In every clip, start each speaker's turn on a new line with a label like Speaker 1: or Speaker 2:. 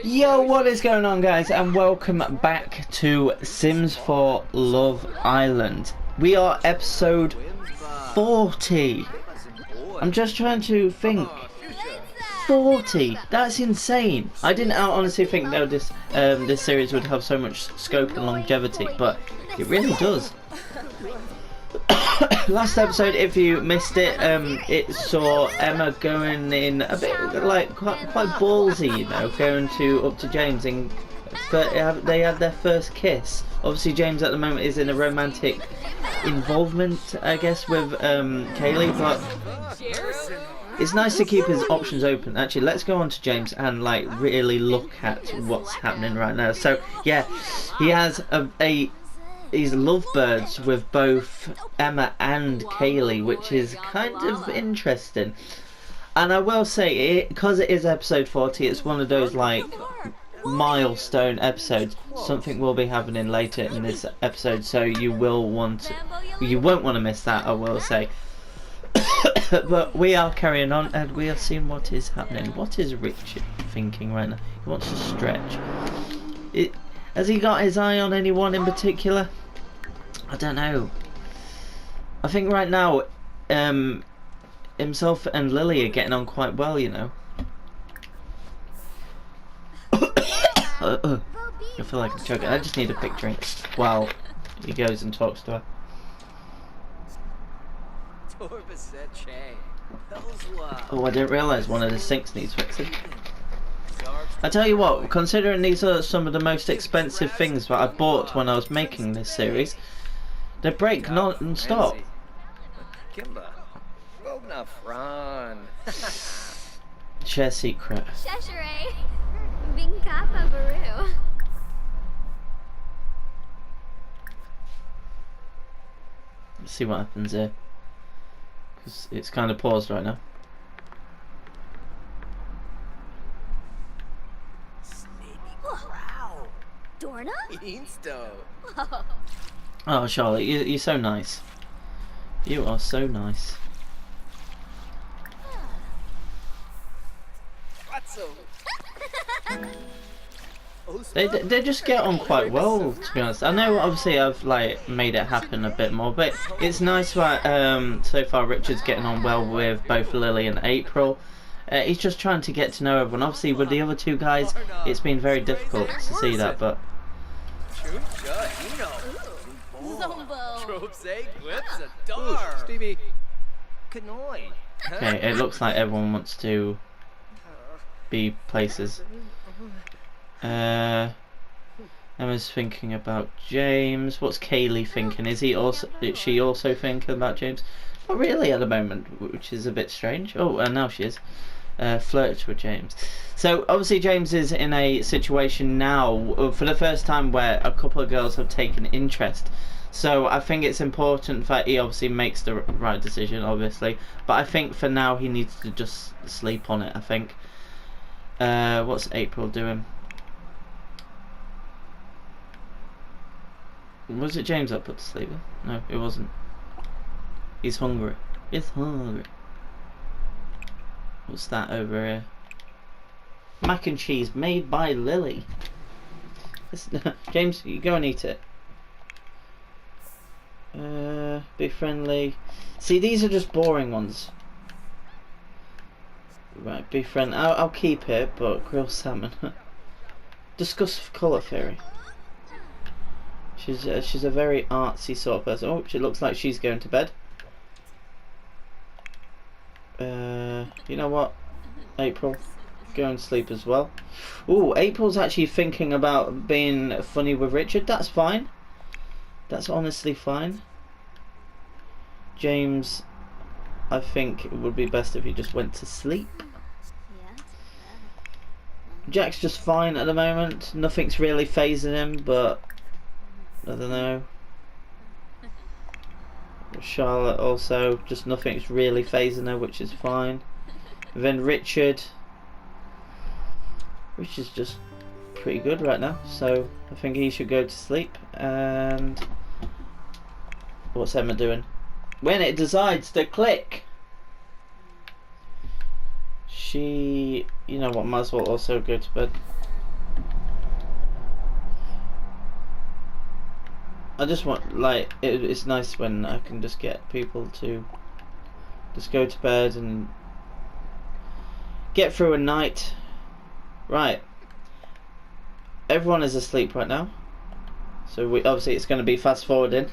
Speaker 1: Yo, what is going on, guys, and welcome back to Sims 4 Love Island. We are episode 40. I'm just trying to think. 40. That's insane. I didn't honestly think that this series would have so much scope and longevity, but it really does. Last episode, if you missed it, it saw Emma going in a bit like quite ballsy, you know, going up to James, and they had their first kiss. Obviously, James at the moment is in a romantic involvement, I guess, with Kaylee, but it's nice to keep his options open. Actually, let's go on to James and like really look at what's happening right now. So yeah, he has these lovebirds with both Emma and Kaylee, which is kind of interesting. And I will say, because it is episode 40, it's one of those like milestone episodes. Something will be happening later in this episode, so you won't want to miss that, I will say. But we are carrying on, and we are seeing what is happening. What is Richard thinking right now? He wants to stretch. Has he got his eye on anyone in particular? I don't know. I think right now, himself and Lily are getting on quite well, you know. I feel like I'm choking. I just need a quick drink while he goes and talks to her. Oh, I didn't realise one of the sinks needs fixing. I tell you what, considering these are some of the most expensive things that I bought when I was making this series, they break non-stop. Share secret. Let's see what happens here, because it's kind of paused right now.
Speaker 2: Dorna?
Speaker 1: Oh, Charlotte, you're so nice. You are so nice. They just get on quite well, to be honest. I know obviously I've like made it happen a bit more, but it's nice that so far Richard's getting on well with both Lily and April. He's just trying to get to know everyone. Obviously with the other two guys, it's been very difficult to see that, but okay, it looks like everyone wants to be places. Emma's thinking about James. What's Kaylee thinking? Is she also thinking about James? Not really at the moment, which is a bit strange. Oh, and now she is. Flirts with James. So obviously James is in a situation now for the first time where a couple of girls have taken interest. So I think it's important that he obviously makes the right decision, obviously. But I think for now he needs to just sleep on it, I think. What's April doing? Was it James that put to sleep? No, it wasn't. He's hungry. He's hungry. What's that over here? Mac and cheese made by Lily. James, you go and eat it. Be friendly. See, these are just boring ones. Right, be friendly. I'll keep it, but grill salmon. Discuss colour theory. She's a very artsy sort of person. Oh, she looks like she's going to bed. You know what, April, go and sleep as well. Ooh, April's actually thinking about being funny with Richard. That's fine. That's honestly fine. James, I think it would be best if he just went to sleep. Jack's just fine at the moment. Nothing's really phasing him, but I don't know. Charlotte also, just nothing's really phasing her, which is fine. And then Richard's just pretty good right now, so I think he should go to sleep. And what's Emma doing? When it decides to click, she, you know what, might as well also go to bed. I just want, like, it's nice when I can just get people to just go to bed and get through a night. Right. Everyone is asleep right now. So we obviously it's going to be fast forwarding.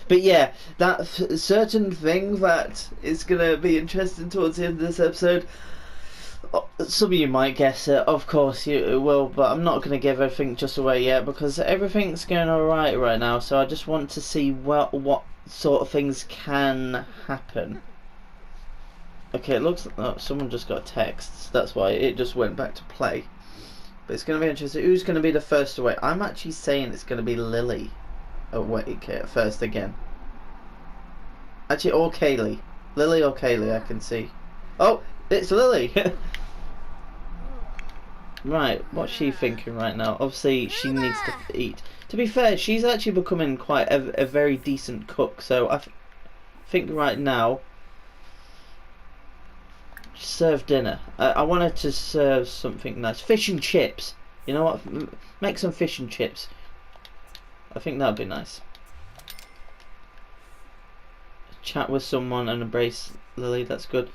Speaker 1: But yeah, that certain thing that is going to be interesting towards the end of this episode. Some of you might guess it, of course you will, but I'm not going to give everything just away yet because everything's going alright right now. So I just want to see what sort of things can happen. Okay, it looks like someone just got a text. So that's why it just went back to play. But it's going to be interesting. Who's going to be the first awake? I'm actually saying it's going to be Lily awake at first again. Actually, or Kaylee. Lily or Kaylee, I can see. Oh, it's Lily! Right, what's she thinking right now? Obviously, she needs to eat. To be fair, she's actually becoming quite a very decent cook. So I think right now, serve dinner. I wanted to serve something nice. Fish and chips. You know what? Make some fish and chips. I think that'd be nice. Chat with someone and embrace Lily. That's good.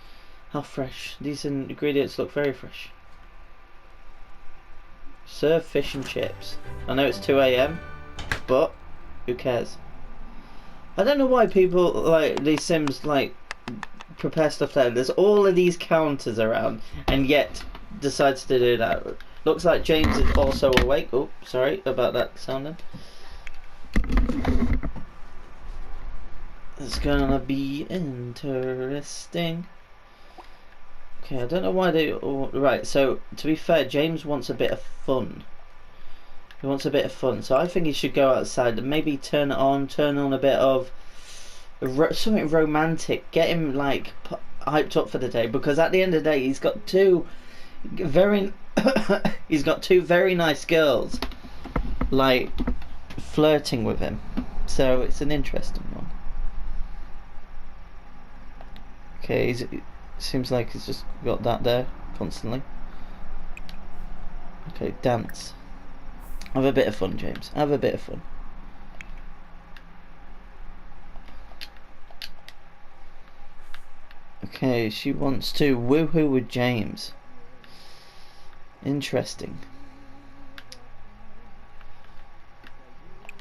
Speaker 1: How fresh. These ingredients look very fresh. Serve fish and chips. I know it's 2 AM, but who cares? I don't know why people like these Sims like prepare stuff there. There's all of these counters around, and yet decides to do that. Looks like James is also awake. Oh, sorry about that sounding. It's gonna be interesting. Okay, I don't know why they... Oh, right, so, to be fair, James wants a bit of fun. He wants a bit of fun, so I think he should go outside and maybe turn on a bit of... something romantic. Get him, like, hyped up for the day, because at the end of the day, he's got two very... he's got two very nice girls, like, flirting with him. So, it's an interesting one. Okay, seems like he's just got that there constantly. Okay, dance. Have a bit of fun, James. Have a bit of fun. Okay, she wants to woohoo with James. Interesting.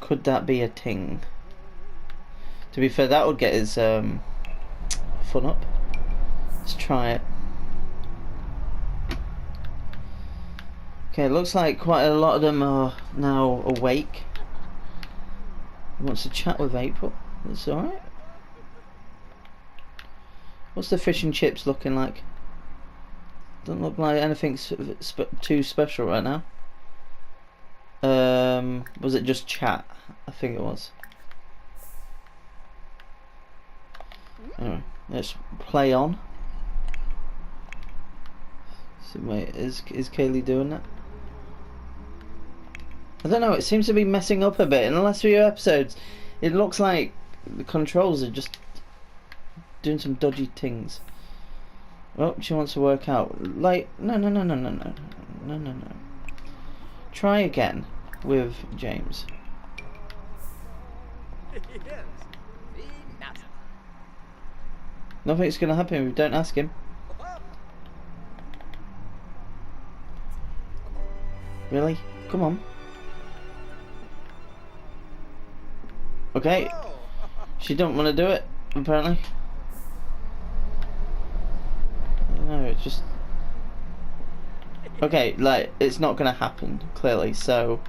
Speaker 1: Could that be a ting? To be fair, that would get his fun up. Let's try it. Okay, it looks like quite a lot of them are now awake. He wants to chat with April. That's alright. What's the fish and chips looking like? Doesn't look like anything too special right now. Was it just chat? I think it was. Anyway, let's play on. So wait, is Kaylee doing that? I don't know, it seems to be messing up a bit. In the last few episodes, it looks like the controls are just doing some dodgy things. Oh, she wants to work out. Like, no. Try again with James. Nothing's gonna happen if we don't ask him. Really? Come on. Okay. She don't want to do it, apparently. No, it's just... Okay, like, it's not gonna happen, clearly, so...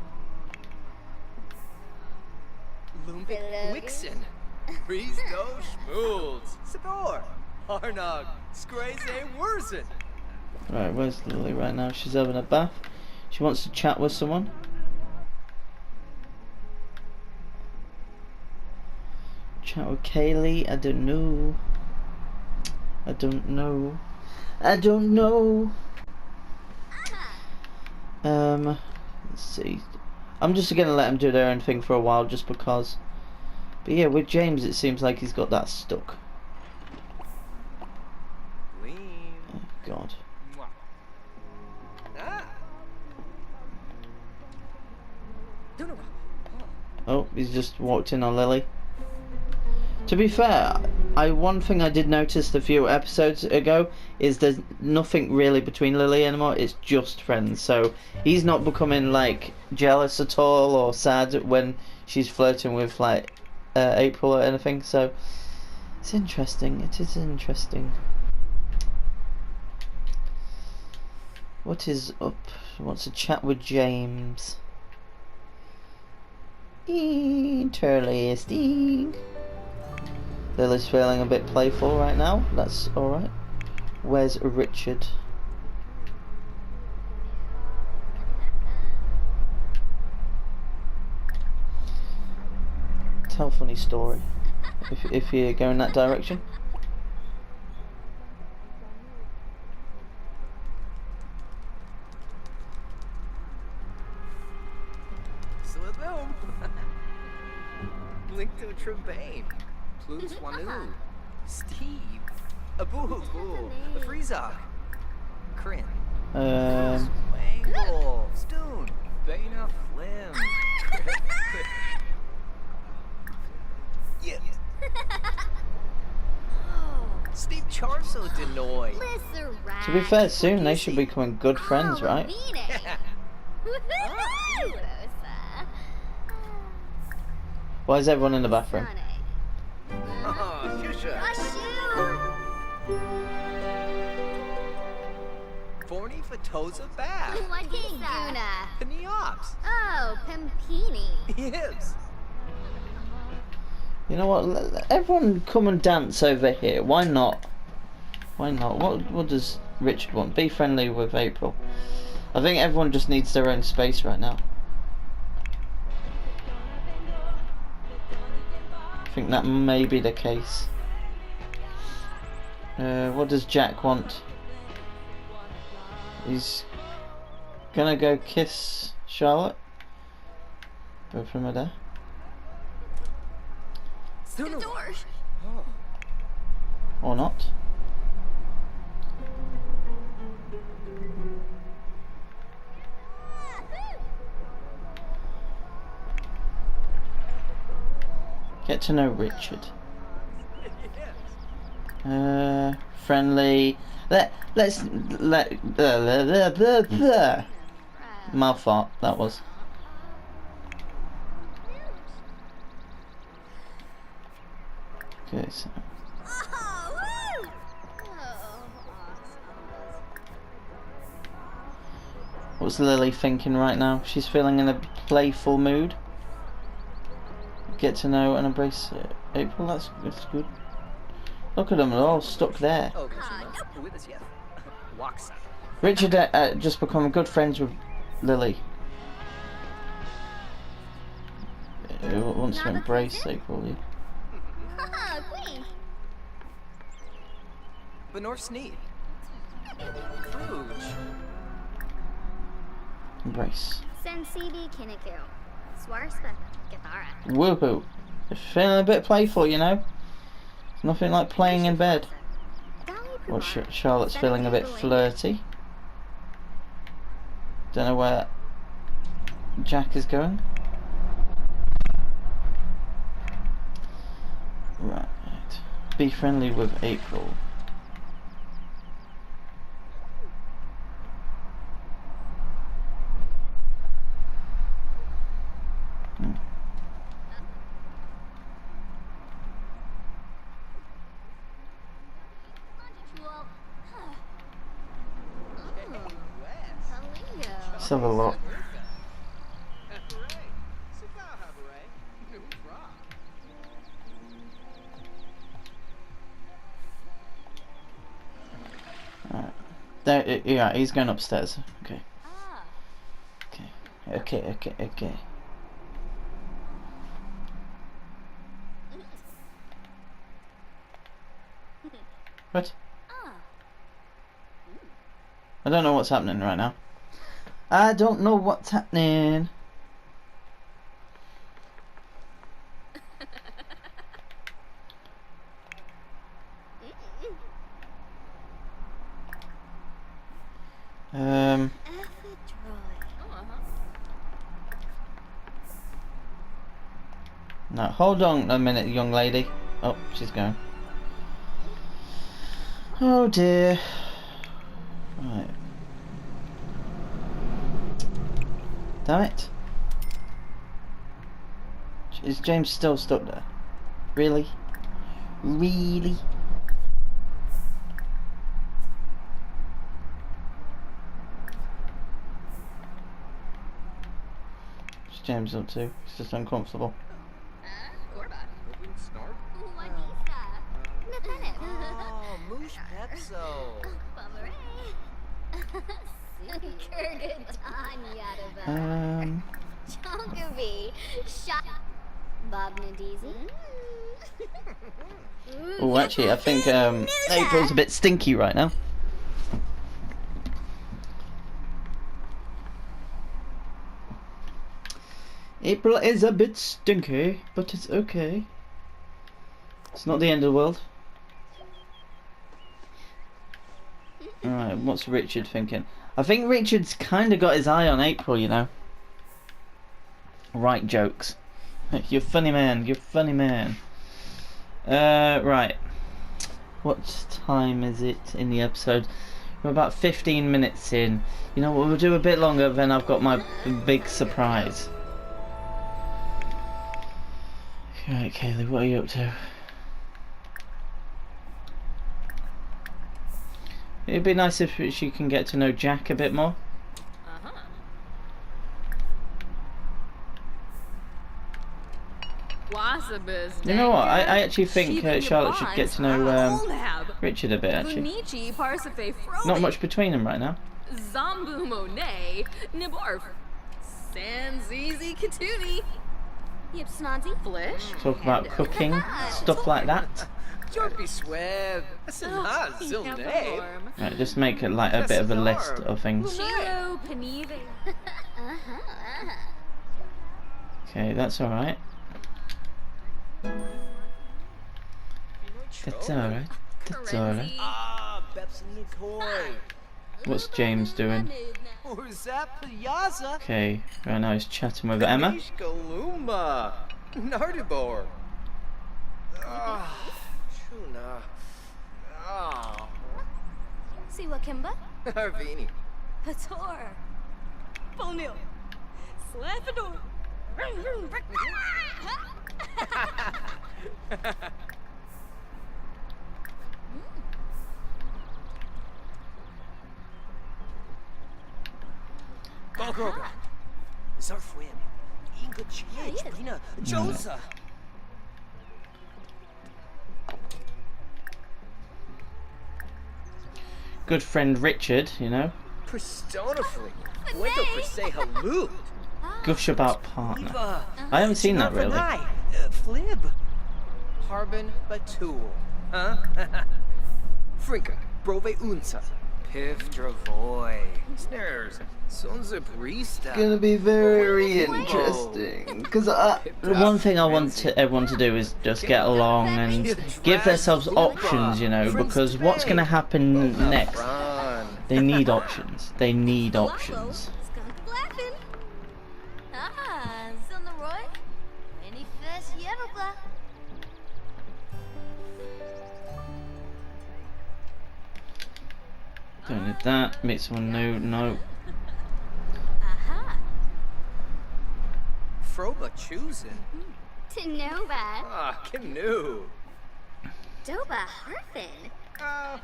Speaker 2: Lumbik Wixen, Breeze no Schmoolds, Sador, Arnog, Skraze Wurzen.
Speaker 1: Right, where's Lily right now? She's having a bath. She wants to chat with someone. Chat with Kaylee. I don't know. Let's see. I'm just gonna let them do their own thing for a while, just because. But yeah, with James, it seems like he's got that stuck. Oh God. Oh, he's just walked in on Lily. To be fair, one thing I did notice a few episodes ago is there's nothing really between Lily anymore. It's just friends. So he's not becoming like jealous at all or sad when she's flirting with like April or anything. So it's interesting. It is interesting. What is up? Wants to chat with James. Interesting. Lily's feeling a bit playful right now. That's alright. Where's Richard? Tell a funny story. If you go in that direction.
Speaker 2: Slithoom. Link to Trebane. Plus Wanu. Steve. Abuhu. Freezok. Kryn. Wangle. Stoon. Baina Flim. Yeah. Steve Charso Denoy.
Speaker 1: To be fair, soon they should be becoming good friends, right? Why is everyone in the bathroom?
Speaker 2: Oh, Shusha. Forney Fatoza Bath. Peniops.
Speaker 3: Oh, Pampini.
Speaker 2: Yes.
Speaker 1: You know what? Everyone come and dance over here. Why not? Why not? What does Richard want? Be friendly with April. I think everyone just needs their own space right now. I think that may be the case. What does Jack want? He's gonna go kiss Charlotte. Both of them are there.
Speaker 2: Oh.
Speaker 1: Or not. Get to know Richard. Friendly. Let's mouth fart. That was. Okay, so. What's Lily thinking right now? She's feeling in a playful mood. Get to know and embrace April. That's good. Look at them, they're all stuck there. Richard just become good friends with Lily. He wants to embrace April.
Speaker 2: Benor Sneed. Kruge.
Speaker 1: Embrace.
Speaker 3: Sensidi Kiniku. Swarspa. Githara.
Speaker 1: Woohoo. Feeling a bit playful, you know? It's nothing like playing in bed. Well, Charlotte's feeling a bit flirty. Don't know where Jack is going. Right. Be friendly with April. Let's have a look. Alright. There, yeah, he's going upstairs. Okay. Okay. What? I don't know what's happening right now. I don't know what's happening. Now, hold on a minute, young lady. Oh, she's going. Oh dear. Right. Damn it. Is James still stuck there? Really? Really? What's James up to? He's just uncomfortable.
Speaker 2: Oh, Moosh Pepso.
Speaker 3: Chonkavi, shot Bob Nadizi.
Speaker 1: Oh, actually, I think April's a bit stinky right now. April is a bit stinky, but it's okay. It's not the end of the world. Alright, what's Richard thinking? I think Richard's kind of got his eye on April, you know. Right jokes. You're funny man, you're funny man. Right. What time is it in the episode? We're about 15 minutes in. You know what, we'll do a bit longer, then I've got my big surprise. Right, Kaylee, what are you up to? It'd be nice if she can get to know Jack a bit more. You know what? I actually think Charlotte should get to know Richard a bit, actually. Not much between them right now.
Speaker 4: Zambu Monet, Nibarf, Sanzizi Katuni, Yipsnazi Flish.
Speaker 1: Talk about cooking, stuff like that.
Speaker 2: Jorpy Sweb. Zilne.
Speaker 1: Right, just make it like a bit of a list of things.
Speaker 4: Chilo Panive.
Speaker 1: Okay, that's alright. That's alright. That's alright.
Speaker 2: Ah, Beps and Nikoi.
Speaker 1: What's James doing?
Speaker 2: Or is that Piazza?
Speaker 1: Okay, right now he's chatting with Emma.
Speaker 2: Galuma. Nardibor. Ah, Shuna. Ah.
Speaker 4: Siwa Kimba,
Speaker 2: Arvini.
Speaker 4: Pator, Bonil, Slafador.
Speaker 2: Bogroga. Zarfwin. Inga Chich. Rina. Josa.
Speaker 1: Good friend Richard, you know.
Speaker 2: Pristonifully. Wento per se halut.
Speaker 1: Gush about partner.
Speaker 2: Eva.
Speaker 1: I haven't seen that really.
Speaker 2: Flib. Harbin Batul. Huh? Frinka. Brove Unsa. Piff Dravoy. Snares. Sonza Brista.
Speaker 1: Gonna be very interesting. Because the one thing I want everyone to do is just get along and give themselves options, you know. Because what's gonna happen next? They need options. They need options.
Speaker 3: Skunk Blaffin. Zilnaroy. Any fish Yevabla.
Speaker 1: Don't need that. Meet someone new. No.
Speaker 3: Aha.
Speaker 2: Froba choosing.
Speaker 3: Tenova.
Speaker 2: Ah, canoe.
Speaker 3: Doba Harfin.
Speaker 2: Oh.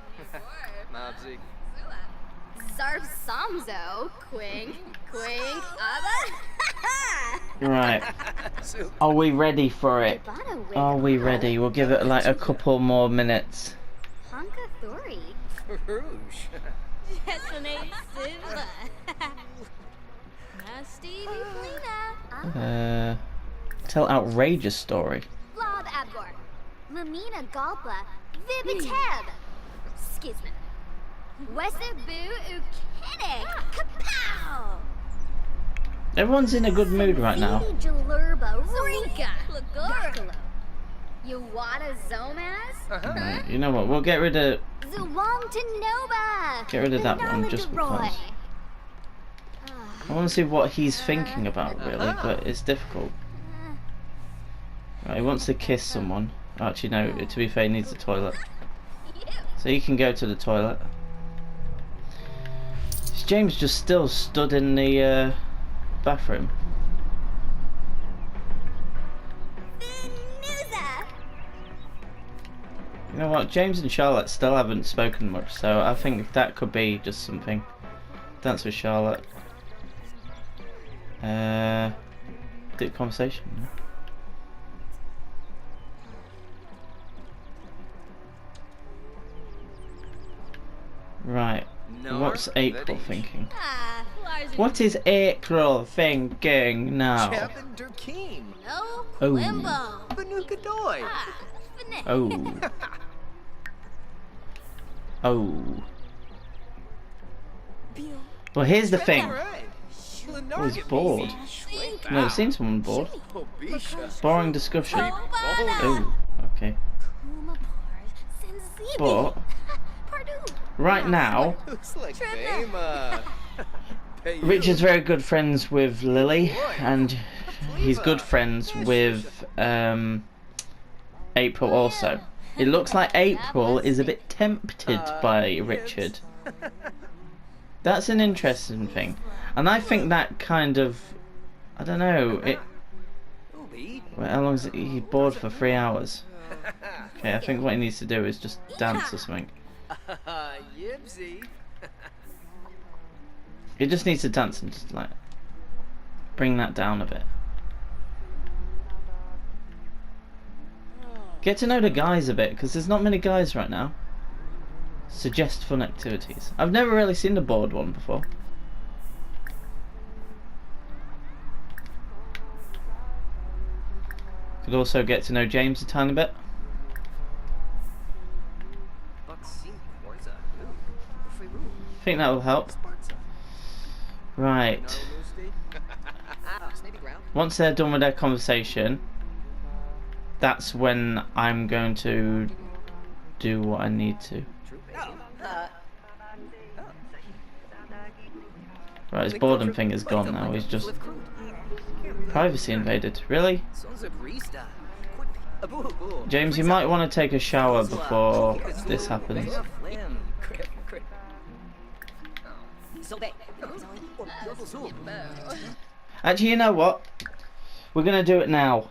Speaker 2: Mobsy.
Speaker 3: Zarf Samzo. Quing. Abba.
Speaker 1: Right. Are we ready for it? Are we ready? We'll give it like a couple more minutes.
Speaker 3: Honka Thori.
Speaker 2: Rouge.
Speaker 3: Jessene Silva. Nasty Duplina.
Speaker 1: Tell outrageous story.
Speaker 3: Blob Abgor. Lamina Galpa. Vibiteb. Skizman. Wesabu Ukinik. Kapow.
Speaker 1: Everyone's in a good mood right now.
Speaker 3: Jalurba. Rika. Yakalo. Yuwata Zomaz.
Speaker 1: Right, you know what? We'll get rid of
Speaker 3: Zuwang Tanoba.
Speaker 1: Get rid of that one just because. I want to see what he's thinking about, really, but it's difficult. Right, he wants to kiss someone. Actually, no, to be fair, he needs a toilet. So you can go to the toilet. Is James just still stood in the bathroom? You know what? James and Charlotte still haven't spoken much, so I think that could be just something. Dance with Charlotte. Deep conversation. Right. What's April thinking?
Speaker 4: Ah, Larson.
Speaker 1: What is April thinking now?
Speaker 2: Captain Durkheim.
Speaker 4: No
Speaker 1: Oh.
Speaker 4: Quimbo.
Speaker 2: Banuka Doi.
Speaker 4: Ah, finesse.
Speaker 1: Oh. Oh. Well, here's the thing.
Speaker 2: Alright.
Speaker 1: Oh, he's bored. No, I've seen someone bored.
Speaker 2: Oh, Bisha.
Speaker 1: Boring discussion.
Speaker 4: Obana.
Speaker 1: Oh, okay. But right now,
Speaker 2: Looks like Fama.
Speaker 1: Richard's very good friends with Lily, and he's good friends with April also. It looks like April is a bit tempted by Richard. That's an interesting thing, and I think that kind of, I don't know. Well, how long is it? He's bored for 3 hours. Okay, I think what he needs to do is just dance or something.
Speaker 2: Yipsy.
Speaker 1: He just needs to dance and just like bring that down a bit. Get to know the guys a bit, because there's not many guys right now. Suggest fun activities. I've never really seen the board one before. Could also get to know James a tiny bit. I think that will help. Right. Once they're done with their conversation, that's when I'm going to do what I need to. Right, his boredom thing is gone now. He's just privacy invaded. Really? James, you might want to take a shower before this happens. Actually, you know what? We're gonna do it now.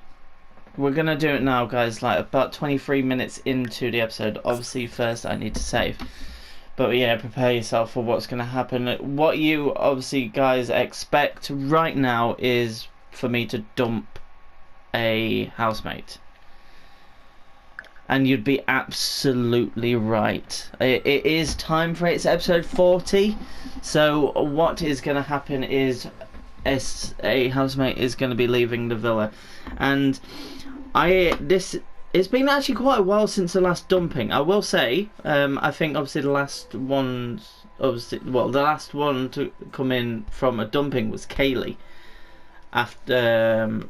Speaker 1: We're gonna do it now, guys. Like about 23 minutes into the episode. Obviously, first I need to save. But yeah, prepare yourself for what's gonna happen. What you obviously guys expect right now is for me to dump a housemate. And you'd be absolutely right. It is time for it. It's episode 40. So what is going to happen is a housemate is going to be leaving the villa. And it's been actually quite a while since the last dumping. I will say, I think obviously the last one to come in from a dumping was Kaylee. After,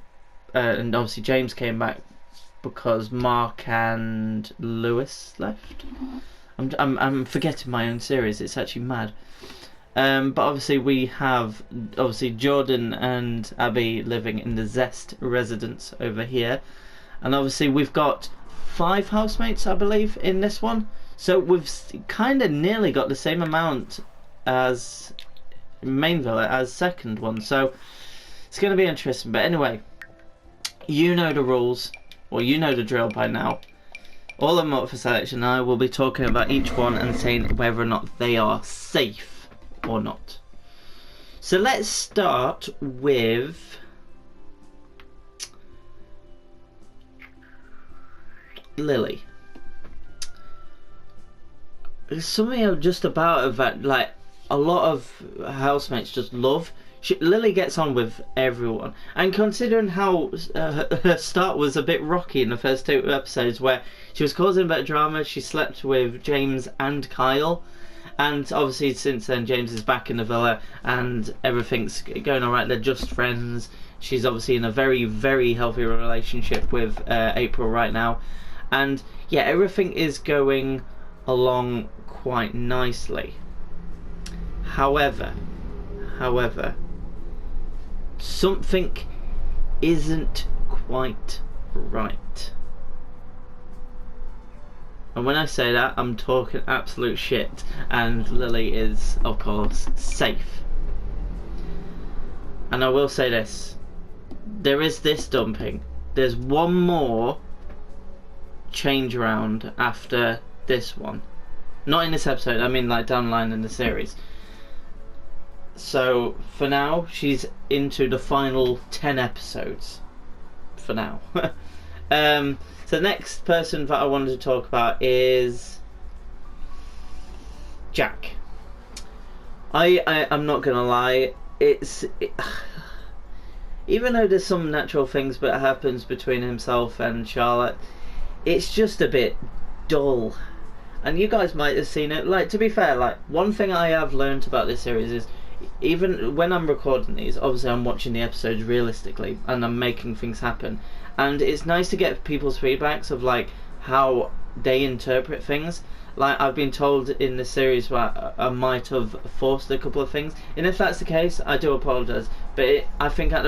Speaker 1: and obviously James came back because Mark and Lewis left. I'm forgetting my own series. It's actually mad. But obviously we have Jordan and Abby living in the Zest residence over here, and obviously we've got 5 housemates, I believe, in this one. So we've kind of nearly got the same amount as main villa as second one. So it's going to be interesting. But anyway, you know the rules. Well, you know the drill by now. All of them up for selection. I will be talking about each one and saying whether or not they are safe or not. So let's start with Lily. There's something just about her that, like, a lot of housemates just love. Lily gets on with everyone, and considering how her start was a bit rocky in the first 2 episodes, where she was causing a bit of drama, she slept with James and Kyle, and obviously since then James is back in the villa and everything's going alright, they're just friends. She's obviously in a very, very healthy relationship with April right now, and yeah, everything is going along quite nicely. However, something isn't quite right. And when I say that, I'm talking absolute shit. And Lily is, of course, safe. And I will say this. There is this dumping. There's one more change around after this one. Not in this episode, I mean like down the line in the series. So, for now, she's into the final 10 episodes. For now. So the next person that I wanted to talk about is Jack. I'm not gonna lie, even though there's some natural things that happens between himself and Charlotte, it's just a bit dull. And you guys might have seen it. Like, to be fair, like, one thing I have learned about this series is, even when I'm recording these, obviously I'm watching the episodes realistically and I'm making things happen. And it's nice to get people's feedbacks of like how they interpret things. Like, I've been told in the series that I might have forced a couple of things, and if that's the case, I do apologise. But I think at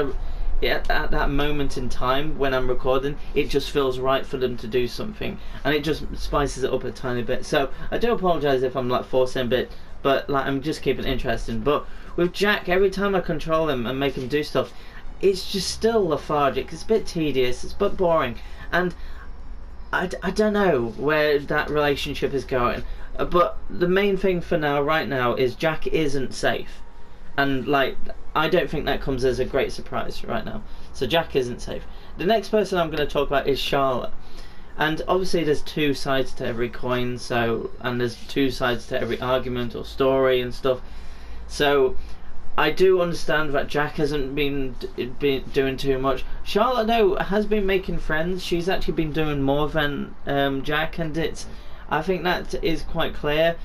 Speaker 1: that moment in time when I'm recording, it just feels right for them to do something, and it just spices it up a tiny bit. So I do apologise if I'm like forcing a bit, but like I'm just keeping it interesting. But with Jack, every time I control him and make him do stuff, it's just still lethargic. It's a bit tedious. It's a bit boring, and I don't know where that relationship is going. But the main thing for now, right now, is Jack isn't safe, and like I don't think that comes as a great surprise right now. So Jack isn't safe. The next person I'm going to talk about is Charlotte. And obviously there's two sides to every coin, and there's two sides to every argument or story and stuff. So I do understand that Jack hasn't been doing too much. Charlotte, though, has been making friends. She's actually been doing more than Jack, and I think that is quite clear.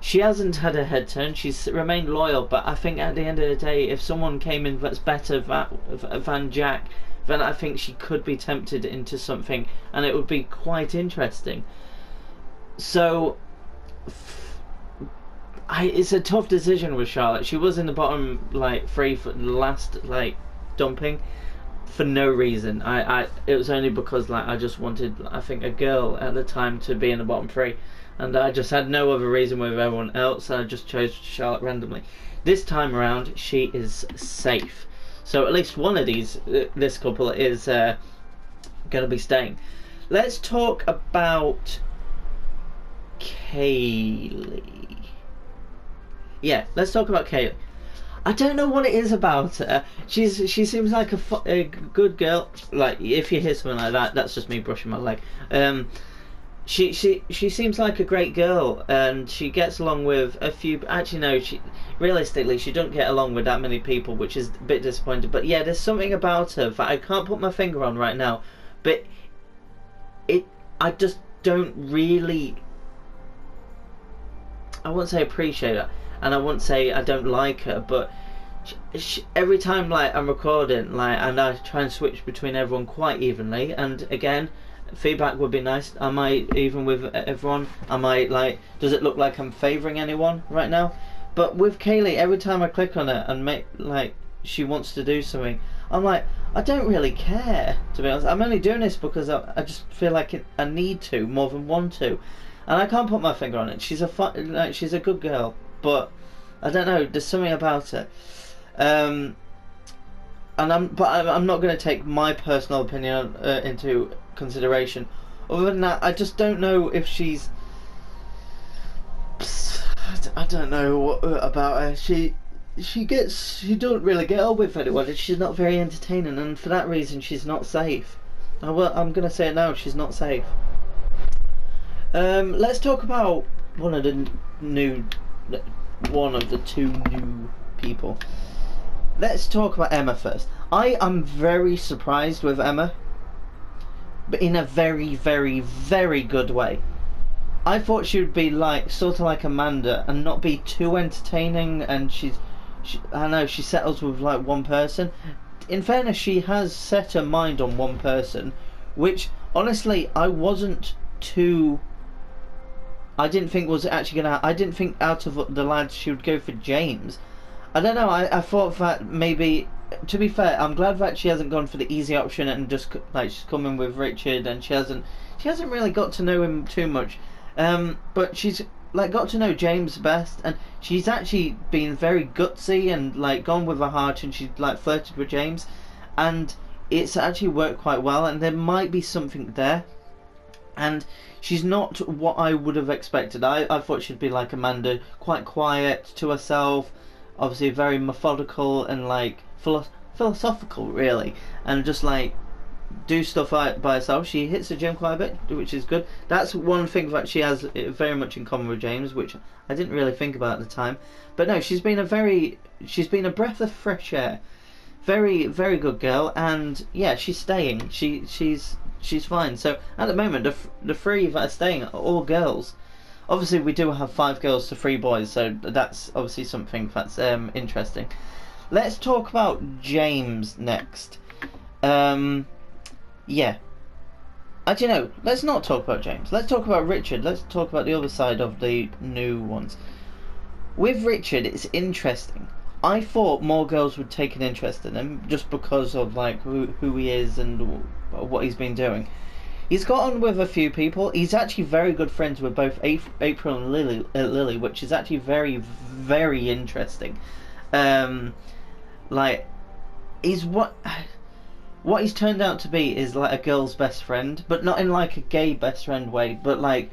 Speaker 1: She hasn't had a head turn. She's remained loyal, but I think at the end of the day, if someone came in that's better than Jack, then I think she could be tempted into something, and it would be quite interesting. So it's a tough decision with Charlotte. She was in the bottom like 3 for the last like dumping for no reason. It was only because like I just wanted, I think, a girl at the time to be in the bottom 3, and I just had no other reason with everyone else. I just chose Charlotte randomly. This time around, she is safe. So at least one of this couple is going to be staying. Let's talk about Kaylee. Yeah, let's talk about Kaylee. I don't know what it is about her. She seems like a good girl. Like, if you hear something like that, that's just me brushing my leg. She seems like a great girl, and she gets along with a few. Actually, no. Realistically, she don't get along with that many people, which is a bit disappointing. But yeah, there's something about her that I can't put my finger on right now. But I just don't really. I won't say appreciate her, and I won't say I don't like her, but every time like I'm recording, like, and I try and switch between everyone quite evenly, and again, feedback would be nice. Am I even with everyone? Am I like, does it look like I'm favouring anyone right now? But with Kaylee, every time I click on her and make like she wants to do something, I'm like, I don't really care, to be honest. I'm only doing this because I just feel like I need to more than want to, and I can't put my finger on it. She's a good girl, but I don't know. There's something about her. And I'm not going to take my personal opinion into consideration. Other than that, I just don't know if she's. I don't know what about her. She don't really get on with anyone, and she's not very entertaining, and for that reason, she's not safe. I'm going to say it now. She's not safe. Let's talk about one of the two new people. Let's talk about Emma first. I am very surprised with Emma, but in a very, very, very good way. I thought she would be like sort of like Amanda and not be too entertaining, and I know she settles with like one person. In fairness, she has set her mind on one person, which honestly I didn't think was actually gonna. I didn't think out of the lads she would go for James. I don't know. I thought that maybe to be fair, I'm glad that she hasn't gone for the easy option and just like she's coming with Richard, and she hasn't really got to know him too much. But she's like got to know James best, and she's actually been very gutsy and like gone with her heart, and she's like flirted with James, and it's actually worked quite well, and there might be something there. And she's not what I would have expected. I thought she'd be like Amanda, quite quiet to herself, obviously very methodical and like philosophical really, and just like do stuff by herself. She hits the gym quite a bit, which is good. That's one thing that she has very much in common with James, which I didn't really think about at the time. But no, she's been a breath of fresh air. Very, very good girl, and yeah, she's staying. She's fine. So at the moment, the three that are staying are all girls. Obviously, we do have 5 girls to 3 boys, so that's obviously something that's interesting. Let's talk about James next. Yeah. Actually, no, let's not talk about James. Let's talk about Richard. Let's talk about the other side of the new ones. With Richard, it's interesting. I thought more girls would take an interest in him just because of like who he is and what he's been doing. He's got on with a few people. He's actually very good friends with both April and Lily, which is actually very, very interesting. Like, he's what he's turned out to be is like a girl's best friend, but not in like a gay best friend way. But like,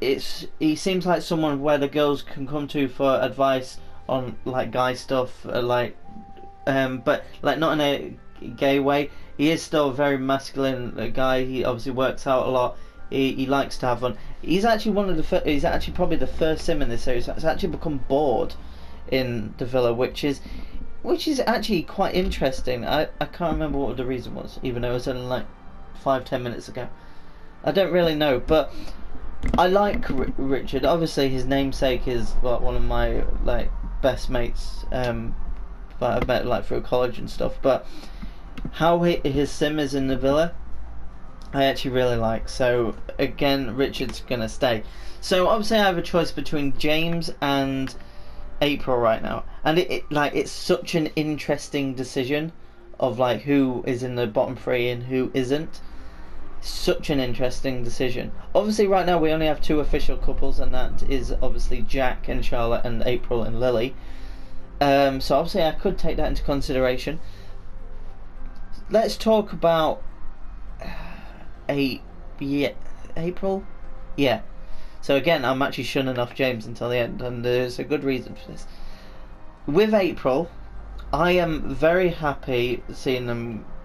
Speaker 1: he seems like someone where the girls can come to for advice on like guy stuff, but like not in a gay way. He is still a very masculine guy. He obviously works out a lot. He likes to have fun. He's actually he's actually probably the first sim in this series that's actually become bored in the villa, which is actually quite interesting. I can't remember what the reason was, even though it was only like 5-10 minutes ago. I don't really know, but I like Richard. Obviously, his namesake is like one of my like best mates that I've met like through college and stuff. But how his sim is in the villa, I actually really like. So again, Richard's gonna stay. So obviously, I have a choice between James and April right now, and it's such an interesting decision of like who is in the bottom 3 and who isn't. Such an interesting decision. Obviously right now we only have 2 official couples, and that is obviously Jack and Charlotte and April and Lily. So obviously I could take that into consideration. Let's talk about April. Yeah. So again, I'm actually shunning off James until the end, and there's a good reason for this. With April, I am very happy seeing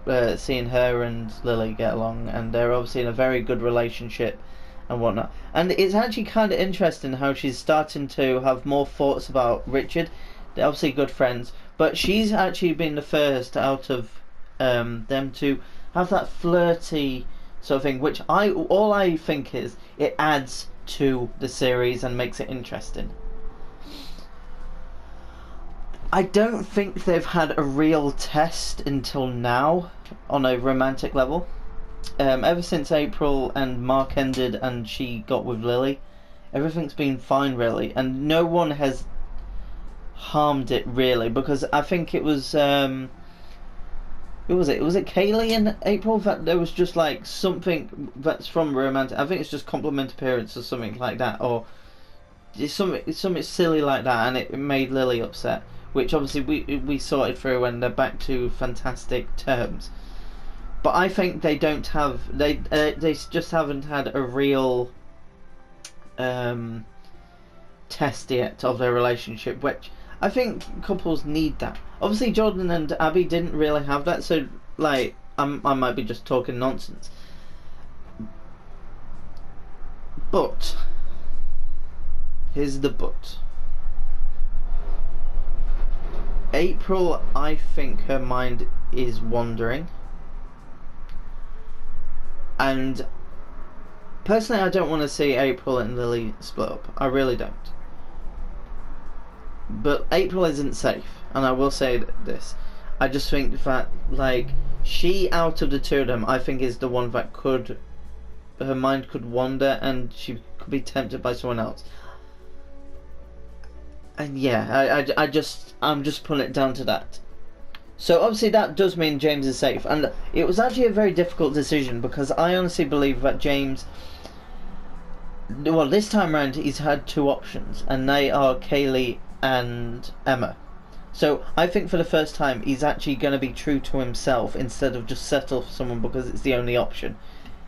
Speaker 1: her and Lily get along, and they're obviously in a very good relationship and whatnot. And it's actually kind of interesting how she's starting to have more thoughts about Richard. They're obviously good friends, but she's actually been the first out of them to have that flirty sort of thing, which all I think is it adds to the series and makes it interesting. I don't think they've had a real test until now on a romantic level. Ever since April and Mark ended and she got with Lily, everything's been fine really, and no one has harmed it really, because I think it was who was it? Was it Kaylee and April that there was just like something that's from romantic? I think it's just compliment appearance or something like that, or it's something silly like that, and it made Lily upset. Which obviously we sorted through, and they're back to fantastic terms. But I think they don't have they just haven't had a real test yet of their relationship, which I think couples need that. Obviously Jordan and Abby didn't really have that, so like I might be just talking nonsense. But here's the but. April, I think her mind is wandering, and personally I don't want to see April and Lily split up. I really don't. But April isn't safe, and I will say this. I just think that like she, out of the 2 of them, I think is the one that her mind could wander and she could be tempted by someone else. And yeah, I'm just putting it down to that. So obviously that does mean James is safe, and it was actually a very difficult decision because I honestly believe that James, well, this time round he's had two options, and they are Kaylee and Emma. So I think for the first time he's actually going to be true to himself instead of just settle for someone because it's the only option.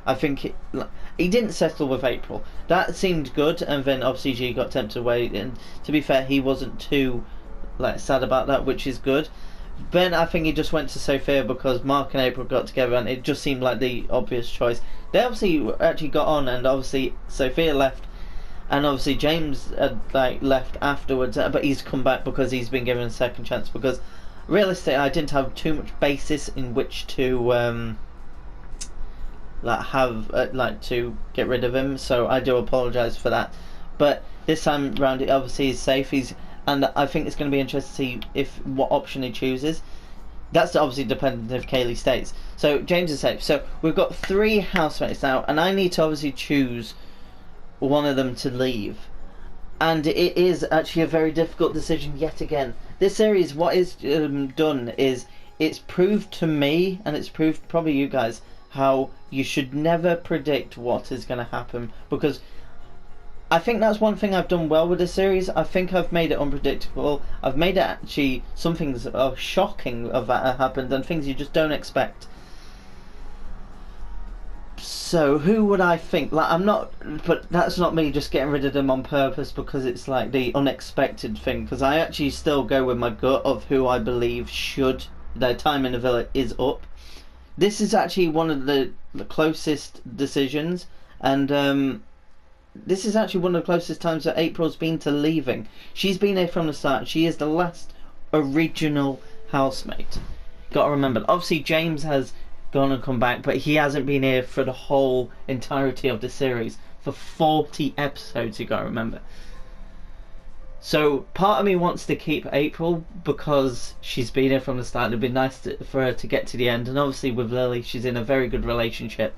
Speaker 1: I think he didn't settle with April. That seemed good, and then obviously G got tempted away, and to be fair, he wasn't too sad about that, which is good. Then I think he just went to Sophia because Mark and April got together, and it just seemed like the obvious choice. They obviously actually got on, and obviously Sophia left, and obviously James had left afterwards, but he's come back because he's been given a second chance. Because realistically, I didn't have too much basis in which to to get rid of him, so I do apologise for that. But this time round, it obviously is safe. And I think it's going to be interesting to see what option he chooses. That's obviously dependent if Kaylee stays. So James is safe. So we've got 3 housemates now, and I need to obviously choose one of them to leave. And it is actually a very difficult decision yet again. This series, what is done is it's proved to me, and it's proved probably you guys, how you should never predict what is going to happen, because I think that's one thing I've done well with this series. I think I've made it unpredictable. I've made it actually some things are shocking of that have happened and things you just don't expect. So who would I think? But that's not me just getting rid of them on purpose because it's like the unexpected thing. Because I actually still go with my gut of who I believe should their time in the villa is up. This is actually one of the closest decisions, and this is actually one of the closest times that April's been to leaving. She's been here from the start. She is the last original housemate. Got to remember, obviously James has gone and come back, but he hasn't been here for the whole entirety of the series. For 40 episodes, you got to remember. So part of me wants to keep April because she's been here from the start. It'd be nice for her to get to the end. And obviously with Lily, she's in a very good relationship.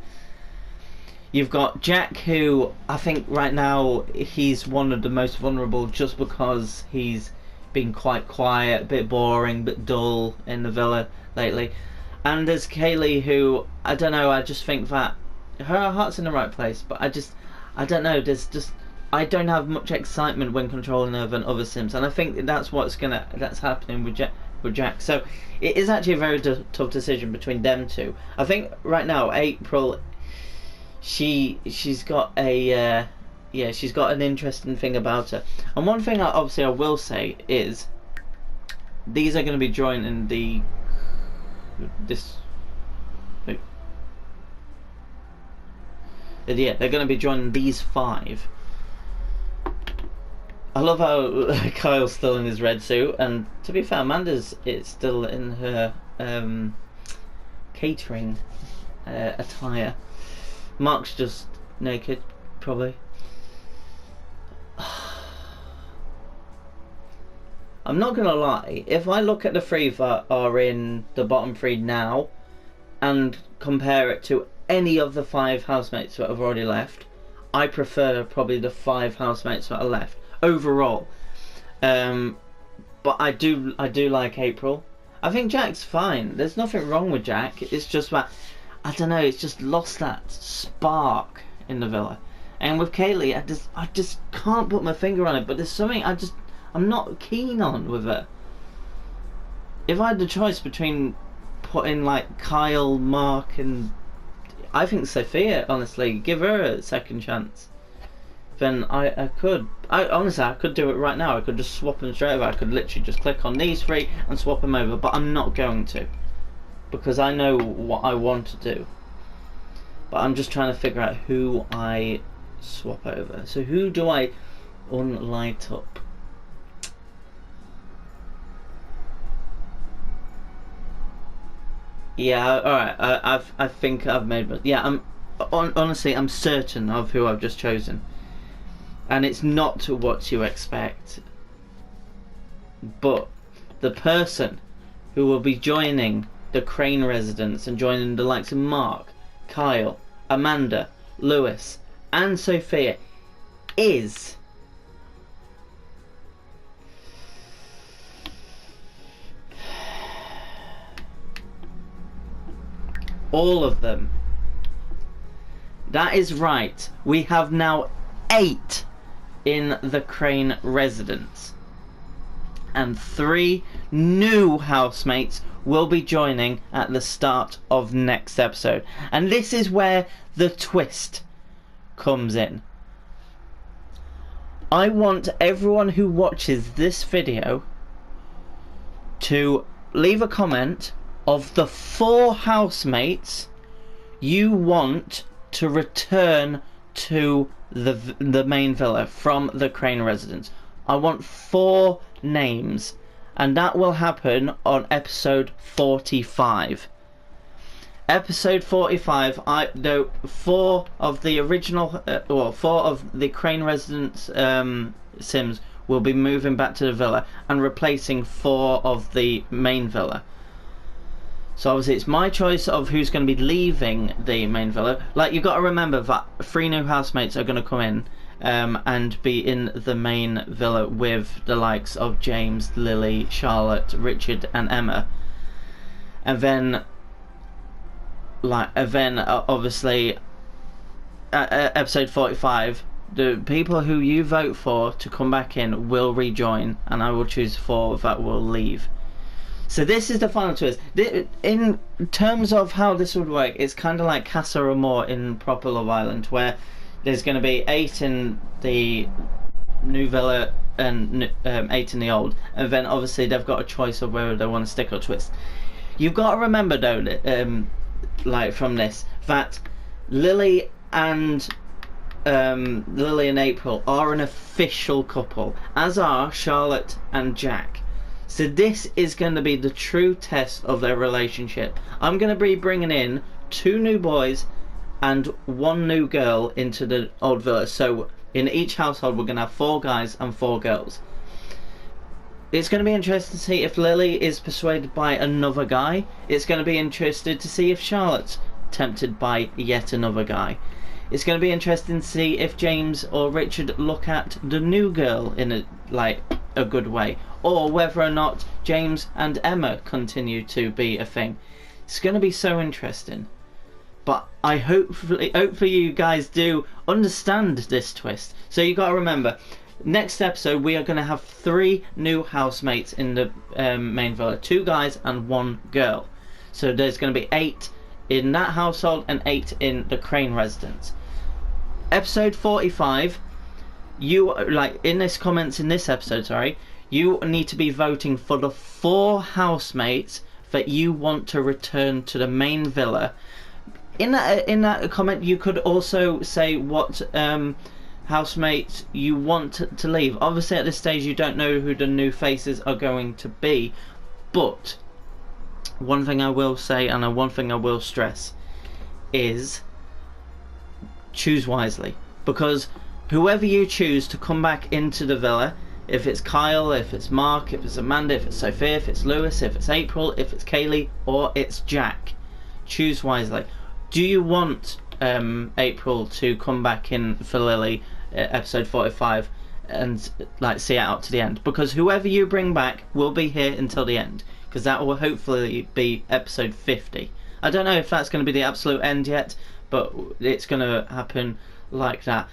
Speaker 1: You've got Jack, who I think right now he's one of the most vulnerable just because he's been quite quiet, a bit boring, a bit dull in the villa lately. And there's Kaylee, who, I don't know, I just think that her heart's in the right place, but I don't know, I don't have much excitement when controlling her than other Sims, and I think that's that's happening with Jack. So it is actually a very tough decision between them two. I think right now April, she's got a she's got an interesting thing about her. And one thing I will say is these are going to be joining they're going to be joining these 5. I love how Kyle's still in his red suit, and to be fair, Amanda's still in her catering attire. Mark's just naked, probably. I'm not gonna lie, if I look at the 3 that are in the bottom 3 now and compare it to any of the 5 housemates that have already left, I prefer probably the 5 housemates that are left overall. But I do like April. I think Jack's fine. There's nothing wrong with Jack. It's just that, I don't know, it's just lost that spark in the villa. And with Kaylee, I just can't put my finger on it, but there's something I'm not keen on with her. If I had the choice between putting like Kyle, Mark, and I think Sophia, honestly, give her a second chance, then I could. Honestly, I could do it right now. I could just swap them straight over. I could literally just click on these 3 and swap them over, but I'm not going to, because I know what I want to do. But I'm just trying to figure out who I swap over. So who do I unlight up? Yeah, alright, I think I've made, but yeah, honestly, I'm certain of who I've just chosen. And it's not what you expect. But the person who will be joining the Crane residence and joining the likes of Mark, Kyle, Amanda, Lewis, and Sophia is all of them. That is right. We have now 8 in the Crane residence. And 3 new housemates will be joining at the start of next episode. And this is where the twist comes in. I want everyone who watches this video to leave a comment of the 4 housemates you want to return to the main villa from the Crane residence. I want 4 names, and that will happen on episode 45. Episode 45, no, 4 of the original, 4 of the Crane residence Sims will be moving back to the villa and replacing 4 of the main villa. So obviously it's my choice of who's going to be leaving the main villa. Like, you've got to remember that 3 new housemates are going to come in and be in the main villa with the likes of James, Lily, Charlotte, Richard and Emma. And then obviously episode 45, the people who you vote for to come back in will rejoin, and I will choose 4 that will leave. So this is the final twist. In terms of how this would work, it's kind of like Casa Amor in proper Love Island, where there's going to be 8 in the new villa and 8 in the old, and then obviously they've got a choice of whether they want to stick or twist. You've got to remember though, like from this, that Lily and April are an official couple, as are Charlotte and Jack. So this is going to be the true test of their relationship. I'm going to be bringing in 2 new boys and 1 new girl into the old villa. So in each household we're going to have 4 guys and 4 girls. It's going to be interesting to see if Lily is persuaded by another guy. It's going to be interesting to see if Charlotte's tempted by yet another guy. It's going to be interesting to see if James or Richard look at the new girl in a good way, or whether or not James and Emma continue to be a thing. It's going to be so interesting. But I hopefully you guys do understand this twist. So you got to remember, next episode we are going to have 3 new housemates in the main villa, 2 guys and 1 girl. So there's going to be 8 in that household and 8 in the Crane residence. Episode 45, you in this comments in this episode, sorry, you need to be voting for the 4 housemates that you want to return to the main villa. In that comment, you could also say what housemates you want to leave. Obviously at this stage you don't know who the new faces are going to be, but one thing I will say and one thing I will stress is choose wisely, because whoever you choose to come back into the villa, if it's Kyle, if it's Mark, if it's Amanda, if it's Sophia, if it's Lewis, if it's April, if it's Kaylee, or it's Jack, choose wisely. Do you want April to come back in for Lily episode 45 and see it out to the end? Because whoever you bring back will be here until the end, because that will hopefully be episode 50. I don't know if that's going to be the absolute end yet, but it's going to happen like that.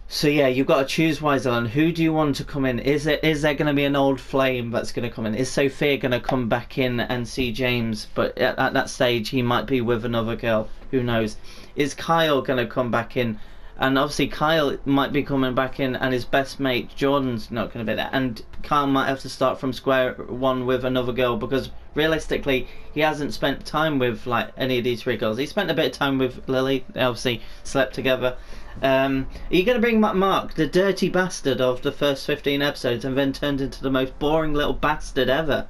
Speaker 1: So yeah, you've got to choose wisely on who do you want to come in. Is there going to be an old flame that's going to come in? Is Sophia going to come back in and see James, but at that stage he might be with another girl? Who knows? Is Kyle going to come back in? And obviously Kyle might be coming back in, and his best mate Jordan's not going to be there, and Kyle might have to start from square one with another girl, because realistically he hasn't spent time with any of these 3 girls. He spent a bit of time with Lily, they obviously slept together. Are you going to bring back Mark, the dirty bastard of the first 15 episodes, and then turned into the most boring little bastard ever?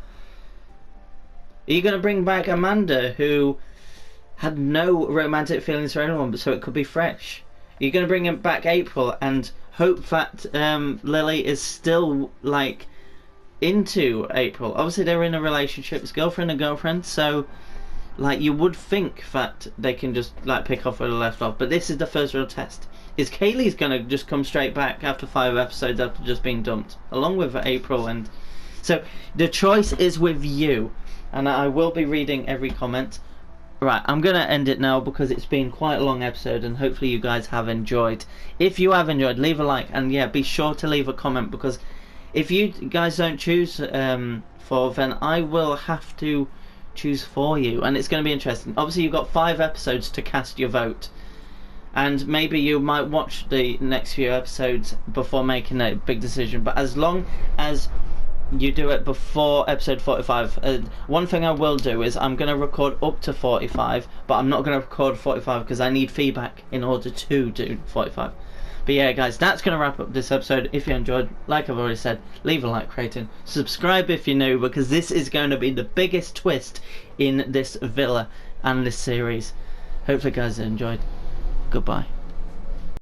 Speaker 1: Are you going to bring back Amanda, who had no romantic feelings for anyone, so it could be fresh? Are you going to bring back April and hope that Lily is still into April? Obviously they're in a relationship, it's girlfriend and girlfriend, so you would think that they can just pick off where they left off. But this is the first real test. Is Kaylee's going to just come straight back after 5 episodes after just being dumped, along with April? And so the choice is with you, and I will be reading every comment. Right, I'm going to end it now because it's been quite a long episode and hopefully you guys have enjoyed. If you have enjoyed, leave a like and yeah, be sure to leave a comment because if you guys don't choose for, then I will have to choose for you and it's going to be interesting. Obviously you've got 5 episodes to cast your vote and maybe you might watch the next few episodes before making a big decision, but as long as you do it before episode 45. One thing I will do is I'm going to record up to 45, but I'm not going to record 45 because I need feedback in order to do 45. But yeah guys, that's going to wrap up this episode. If you enjoyed, like I've already said, leave a like, Creighton. Subscribe if you're new because this is going to be the biggest twist in this villa and this series. Hopefully guys enjoyed. Goodbye.